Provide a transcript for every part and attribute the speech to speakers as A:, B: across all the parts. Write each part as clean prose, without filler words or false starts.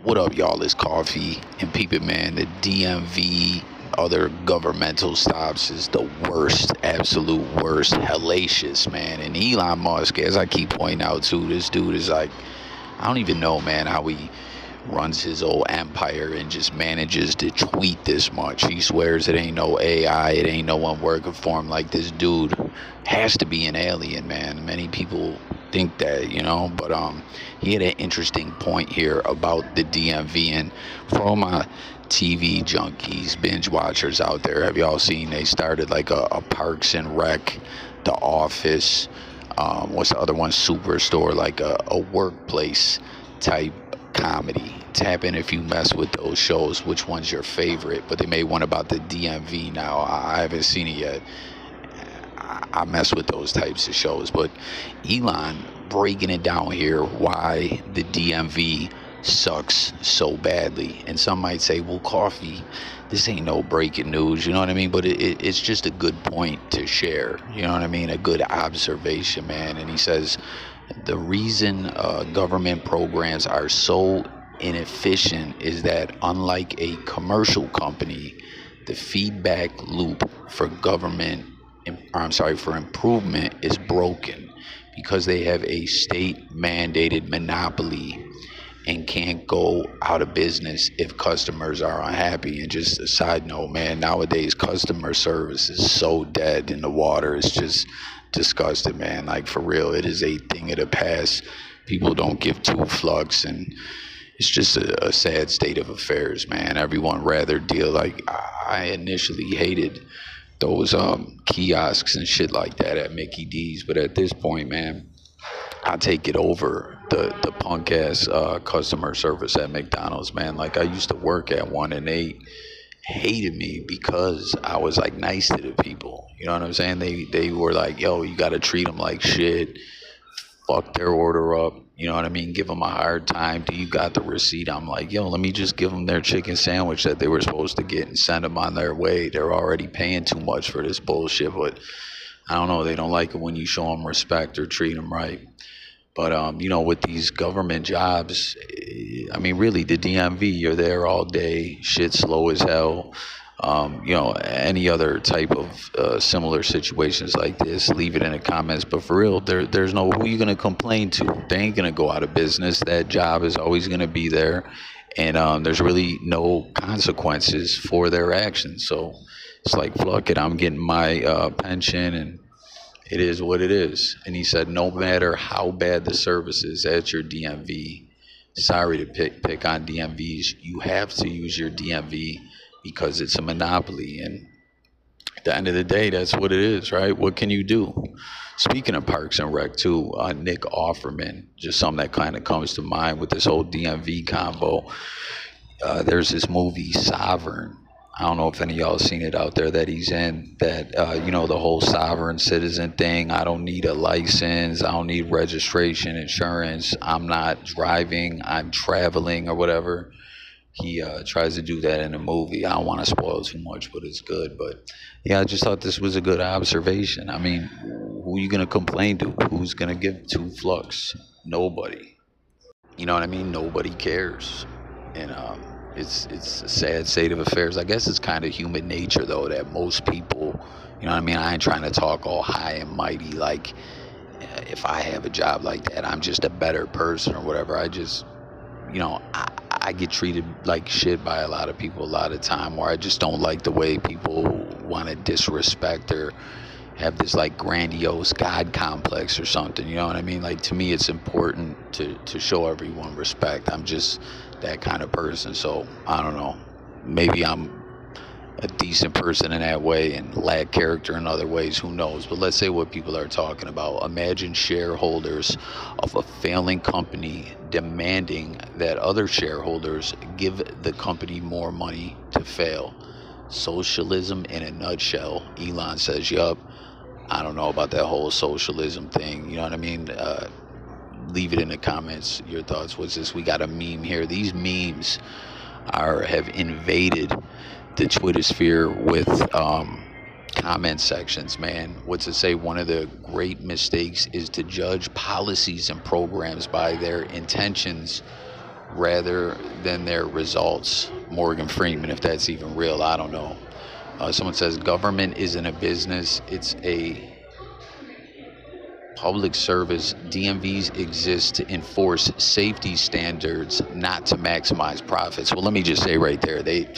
A: What up, y'all? It's Coffee and Peep It, man. The DMV, other governmental stops is the worst, absolute worst, hellacious, man. And Elon Musk, as I keep pointing out too, this dude is like, I don't even know, man, how he runs his old empire and just manages to tweet this much. He swears it ain't no AI, it ain't no one working for him. Like, this dude has to be an alien, man. Many people think that, but he had an interesting point here about the DMV. And for all my TV junkies, binge watchers out there, have y'all seen they started like a Parks and Rec, The Office, what's the other one, Superstore, like a workplace type comedy. Tap in if you mess with those shows. Which one's your favorite? But they made one about the DMV now. I haven't seen it yet. I mess with those types of shows. But Elon breaking it down here why the DMV sucks so badly. And some might say, well, Coffee, this ain't no breaking news, you know what I mean? But it's just a good point to share, you know what I mean? A good observation, man. And he says the reason government programs are so inefficient is that, unlike a commercial company, the feedback loop for for improvement is broken because they have a state mandated monopoly and can't go out of business if customers are unhappy. And just a side note, man, nowadays customer service is so dead in the water. It's just disgusting, man. Like, for real, it is a thing of the past. People don't give two fucks, and it's just a sad state of affairs, man. Everyone rather deal, like, I initially hated those kiosks and shit like that at Mickey D's, but at this point, man, I take it over the punk ass customer service at McDonald's, man. Like, I used to work at one, and they hated me because I was like nice to the people. You know what I'm saying? They were like, yo, you got to treat them like shit. Fuck their order up. You know what I mean? Give them a hard time. Do you got the receipt? I'm like, yo, let me just give them their chicken sandwich that they were supposed to get and send them on their way. They're already paying too much for this bullshit. But I don't know. They don't like it when you show them respect or treat them right. But, with these government jobs, I mean, really, the DMV, you're there all day, shit's slow as hell. Any other type of similar situations like this, leave it in the comments. But for real, there's no, who you going to complain to? They ain't going to go out of business. That job is always going to be there. And there's really no consequences for their actions. So it's like, fuck it, I'm getting my pension, and it is what it is. And he said, no matter how bad the service is at your DMV, sorry to pick on DMVs, you have to use your DMV because it's a monopoly. And at the end of the day, that's what it is, right? What can you do? Speaking of Parks and Rec, too, Nick Offerman, just something that kind of comes to mind with this whole DMV combo. There's this movie, Sovereign. I don't know if any of y'all seen it out there that he's in, that, the whole sovereign citizen thing. I don't need a license. I don't need registration, insurance. I'm not driving. I'm traveling or whatever. He tries to do that in the movie. I don't want to spoil too much, but it's good. But, yeah, I just thought this was a good observation. I mean, who are you going to complain to? Who's going to give two fucks? Nobody. You know what I mean? Nobody cares. And it's a sad state of affairs. I guess it's kind of human nature, though, that most people, you know what I mean? I ain't trying to talk all high and mighty like if I have a job like that, I'm just a better person or whatever. I just, I get treated like shit by a lot of people a lot of time, where I just don't like the way people want to disrespect or have this like grandiose God complex or something. You know what I mean? Like, to me, it's important to show everyone respect. I'm just that kind of person. So I don't know. Maybe I'm a decent person in that way and lack character in other ways. Who knows? But let's say what people are talking about. Imagine shareholders of a failing company demanding that other shareholders give the company more money to fail. Socialism in a nutshell. Elon says, yup. I don't know about that whole socialism thing. You know what I mean? Leave it in the comments, your thoughts. What's this? We got a meme here. These memes have invaded the Twitter sphere with comment sections, man. What's it say? One of the great mistakes is to judge policies and programs by their intentions rather than their results. Morgan Freeman, if that's even real, I don't know. Someone says government isn't a business, it's a public service. DMVs exist to enforce safety standards, not to maximize profits. Well, let me just say right there, the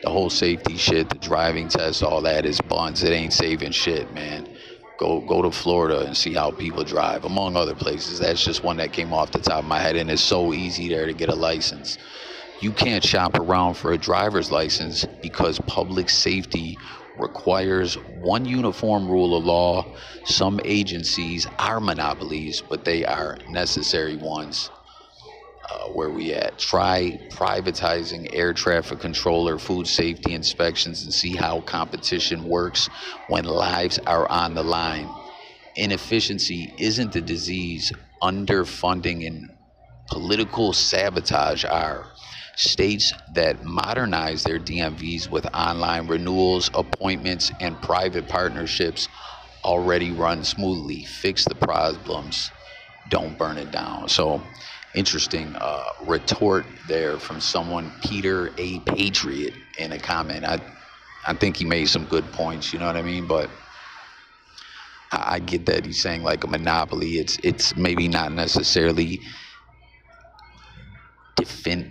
A: whole safety shit, the driving test, all that is buns. It ain't saving shit, man. Go to Florida and see how people drive, among other places. That's just one that came off the top of my head, and it's so easy there to get a license. You can't shop around for a driver's license because public safety requires one uniform rule of law. Some agencies are monopolies, but they are necessary ones. Where we at? Try privatizing air traffic control or food safety inspections and see how competition works when lives are on the line. Inefficiency isn't the disease. Underfunding and political sabotage are. States that modernize their DMVs with online renewals, appointments, and private partnerships already run smoothly. Fix the problems, don't burn it down. So, interesting retort there from someone, Peter A. Patriot, in a comment. I think he made some good points, you know what I mean? But I get that he's saying like a monopoly. It's maybe not necessarily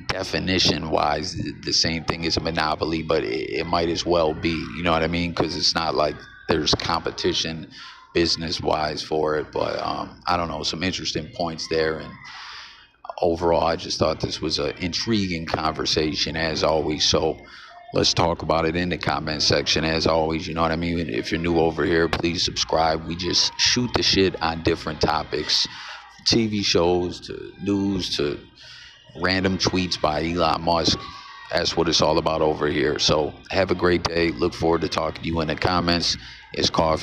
A: definition wise the same thing as a monopoly, but it might as well be, you know what I mean? Because it's not like there's competition business wise for it. But I don't know, some interesting points there. And overall, I just thought this was an intriguing conversation as always. So let's talk about it in the comment section as always, you know what I mean? If you're new over here, please subscribe. We just shoot the shit on different topics, TV shows to news to random tweets by Elon Musk. That's what it's all about over here. So have a great day. Look forward to talking to you in the comments. It's Coffee.